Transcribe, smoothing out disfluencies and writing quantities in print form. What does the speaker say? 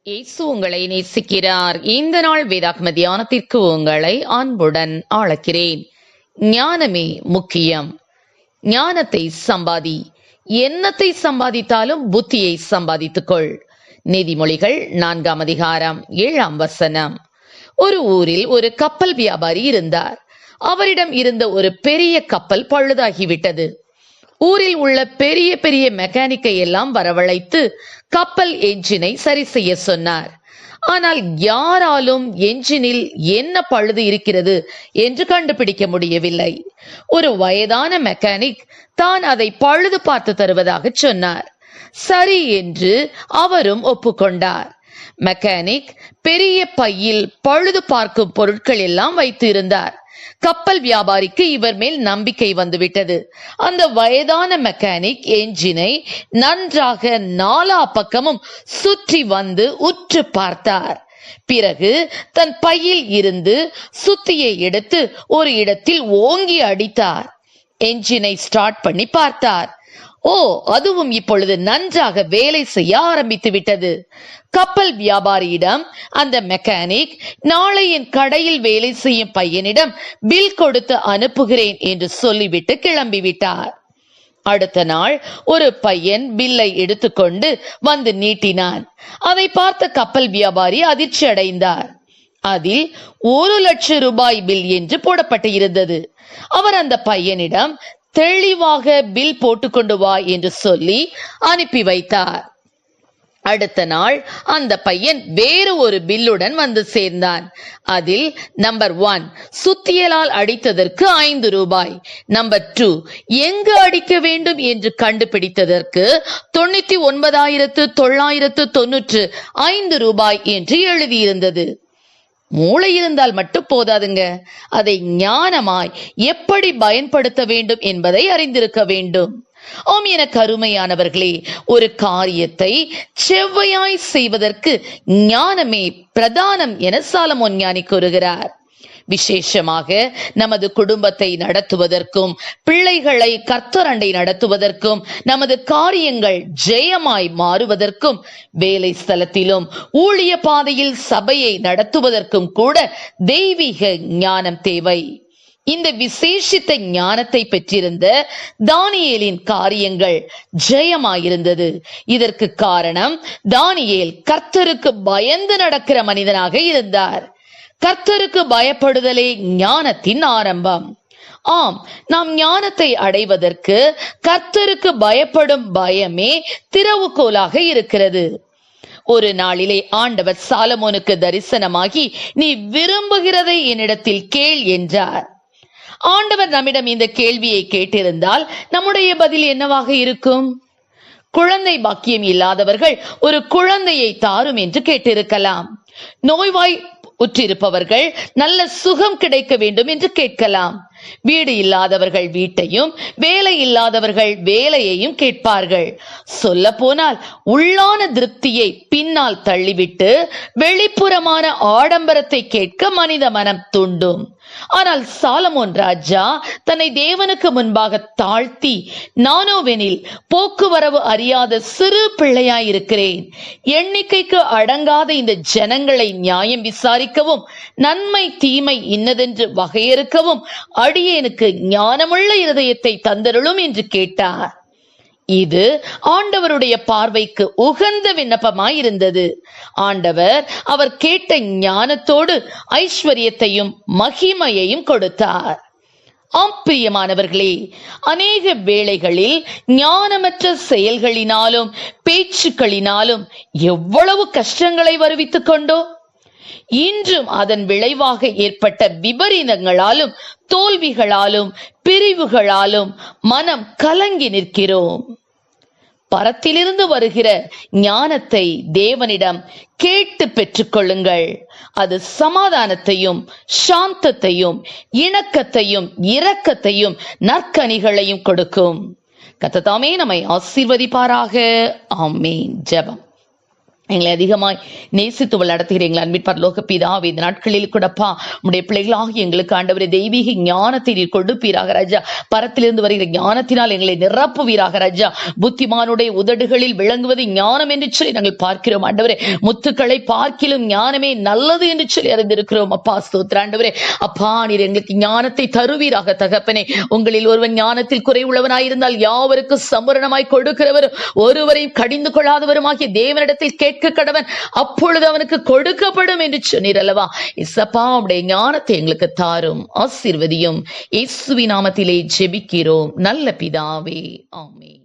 இயேசு உங்களை நேசிக்கிறார். இந்த நாள் வேதாகம தியானத்திற்கு உங்களை அன்புடன் அழைக்கிறேன். ஞானமே முக்கியம். ஞானத்தை சம்பாதி. எண்ணத்தை சம்பாதித்தாலும் புத்தியை சம்பாதித்துக்கொள். நீதிமொழிகள் 4ஆம் அதிகாரம் 7ஆம் வசனம். ஒரு ஊரில் ஒரு கப்பல் வியாபாரி இருந்தார். அவரிடம் இருந்த ஒரு பெரிய கப்பல் பழுதாகிவிட்டது. ஊரில் உள்ள பெரிய பெரிய மெக்கானிக்கை எல்லாம் வரவழைத்து கப்பல் என்ஜினை சரி செய்ய சொன்னார். ஆனால் யாராலும் என்ஜினில் என்ன பழுது இருக்கிறது என்று கண்டுபிடிக்க முடியவில்லை. ஒரு வயதான மெக்கானிக் தான் அதை பழுது பார்த்து தருவதாக சொன்னார். சரி என்று அவரும் ஒப்புக்கொண்டார். மெக்கானிக் பெரிய பையில் பழுது பார்க்கும் பொருட்கள் எல்லாம் வைத்து இருந்தார். கப்பல் வியாபாரிக்கு இவர் மேல் நம்பிக்கை வந்துவிட்டது. அந்த வயதான மெக்கானிக் என்ஜினை நன்றாக நாலா பக்கமும் சுற்றி வந்து உற்று பார்த்தார். பிறகு தன் பையில் இருந்து சுத்தியை எடுத்து ஒரு இடத்தில் ஓங்கி அடித்தார். என்ஜினை ஸ்டார்ட் பண்ணி பார்த்தார். அதுவும் இப்பொழுது நன்றாக வேலை செய்ய ஆரம்பித்து விட்டது. கப்பல் வியாபாரியிடம் அந்த மெக்கானிக் நாளை என் கடையில் வேலை செய்யும் பையனிடம் பில் கொடுத்து அனுப்புகிறேன் என்று சொல்லிவிட்டு கிளம்பிவிட்டார். அடுத்த நாள் ஒரு பையன் பில்லை எடுத்துக்கொண்டு வந்து நீட்டினான். அதை பார்த்த கப்பல் வியாபாரி அதிர்ச்சி அடைந்தார். அதில் 1,00,000 ரூபாய் பில் என்று போடப்பட்டு இருந்தது. அவர் அந்த பையனிடம் தெளிவாக பில் போட்டுக்கொண்டு வா என்று சொல்லி அனுப்பி வைத்தார். அடுத்த நாள் அந்த பையன் வேறு ஒரு பில்லுடன் வந்து சேர்ந்தான். அதில் நம்பர் 1 சுத்தியலால் அடித்ததற்கு 5 ரூபாய், நம்பர் 2 எங்கு அடிக்க வேண்டும் என்று கண்டுபிடித்ததற்கு 99,995 ரூபாய் என்று எழுதியிருந்தது. மூளை இருந்தால் மட்டும் போதாதுங்க, அதை ஞானமாய் எப்படி பயன்படுத்த வேண்டும் என்பதை அறிந்திருக்க வேண்டும். என கருமையானவர்களே, ஒரு காரியத்தை செவ்வையாய் செய்வதற்கு ஞானமே பிரதானம் என சாலமோன் ஞானி கூறுகிறார். விசேஷமாக நமது குடும்பத்தை நடத்துவதற்கும் பிள்ளைகளை கர்த்தரண்டை நடத்துவதற்கும் நமது காரியங்கள் ஜெயமாய் மாறுவதற்கும் வேலை ஸ்தலத்திலும் ஊழிய பாதையில் சபையை நடத்துவதற்கும் கூட தெய்வீக ஞானம் தேவை. இந்த விசேஷித்த ஞானத்தை பெற்றிருந்த தானியேலின் காரியங்கள் ஜெயமாயிருந்தது. இதற்கு காரணம் தானியேல் கர்த்தருக்கு பயந்து நடக்கிற மனிதனாக இருந்தார். கர்த்தருக்கு பயப்படுதலே ஞானத்தின் ஆரம்பம். நாம் ஞானத்தை அடைவதற்கு கர்த்தருக்கு பயப்படும் பயமே திறவுகோலாக இருக்கிறது. ஒரு நாளிலே ஆண்டவர் சாலமோனுக்கு தரிசனமாகி, நீ விரும்புகிறதை என்னிடத்தில் கேள் என்றார். ஆண்டவர் நம்மிடம் இந்த கேள்வியை கேட்டிருந்தால் நம்முடைய பதில் என்னவாக இருக்கும்? குழந்தை பாக்கியம் இல்லாதவர்கள் ஒரு குழந்தையை தாரும் என்று கேட்டிருக்கலாம். நோய்வாய் உற்றிருப்பவர்கள் நல்ல சுகம் கிடைக்க வேண்டும் என்று கேட்கலாம். வீடு இல்லாதவர்கள் வீட்டையும் வேலை இல்லாதவர்கள் வேலையையும் கேட்பார்கள். சொல்ல போனால் உள்ளான திருப்தியை பின்னால் தள்ளிவிட்டு வெளிப்புறமான ஆடம்பரத்தை கேட்க மனித மனம் தூண்டும். ஆனால் சாலமோன் ராஜா தன்னை தேவனுக்கு முன்பாக தாழ்த்தி, நானோவெனில் போக்குவரவு அறியாத சிறு பிள்ளையாயிருக்கிறேன், எண்ணிக்கைக்கு அடங்காத இந்த ஜனங்களை நியாயம் விசாரிக்கவும் நன்மை தீமை இன்னதென்று வகையறுக்கவும் அடியேனுக்கு ஞானமுள்ள இருதயத்தை தந்தருளும் என்று கேட்டார். இது ஆண்டவருடைய பார்வைக்கு உகந்த விண்ணப்பமாயிருந்தது. ஆண்டவர் அவர் கேட்ட ஞானத்தோடு ஐஸ்வர்யத்தையும் மகிமையையும் கொடுத்தார். பிரியமானவர்களே, அநேக வேளைகளில் ஞானமற்ற செயல்களினாலும் பேச்சுக்களினாலும் எவ்வளவு கஷ்டங்களை வருவித்துக் கொண்டோ, இன்றும் அதன் விளைவாக ஏற்பட்ட விபரீதங்களாலும் தோல்விகளாலும் பிரிவுகளாலும் மனம் கலங்கி நிற்கிறோம். பரத்திலிருந்து வருகிற ஞானத்தை தேவனிடம் கேட்டு பெற்றுக்கொள்ளுங்கள். அது சமாதானத்தையும் சாந்தத்தையும் இணக்கத்தையும் இரக்கத்தையும் நற்கனிகளையும் கொடுக்கும். கர்த்தர் தாமே நம்மை ஆசீர்வதிப்பாராக. ஆமென். ஜெபம். எங்களை அதிகமாய் நேசித்து நடத்துகிறீங்களா அன்பின் பரலோக பிதாவே, இந்த நாட்களில் கூடப்பா உடைய பிள்ளைகளாகி எங்களுக்கு ஆண்டவரே தெய்வீக ஞானத்தை நீர் கொடுப்பீராக ராஜா. பரத்திலிருந்து வருகிற ஞானத்தினால் எங்களை நிரப்புவீராக ராஜா. புத்திமானுடைய உதடுகளில் விளங்குவது ஞானம் என்று சொல்லி நாங்கள் பார்க்கிறோம் ஆண்டவரே. முத்துக்களை பார்க்கிலும் ஞானமே நல்லது என்று சொல்லி அறிந்திருக்கிறோம் அப்பா. ஸ்தோத்திர ஆண்டவரே. அப்பா நீர் எங்களுக்கு ஞானத்தை தருவீராக தகப்பனே. உங்களில் ஒருவன் ஞானத்தில் குறைவுள்ளவனாயிருந்தால் யாவருக்கும் சம்பூரணமாய் கொடுக்கிறவரும் ஒருவரையும் கடிந்து கொள்ளாதவருமாகிய தேவனிடத்தில் கேட்க கடவன், அப்பொழுது அவனுக்கு கொடுக்கப்படும் என்று சொன்னீர் அல்லவா. இசப்பா உடைய ஞானத்தை எங்களுக்கு தாரும், ஆசீர்வதியும். இயேசுவின் நாமத்திலே ஜெபிக்கிறோம் நல்ல பிதாவே, ஆமென்.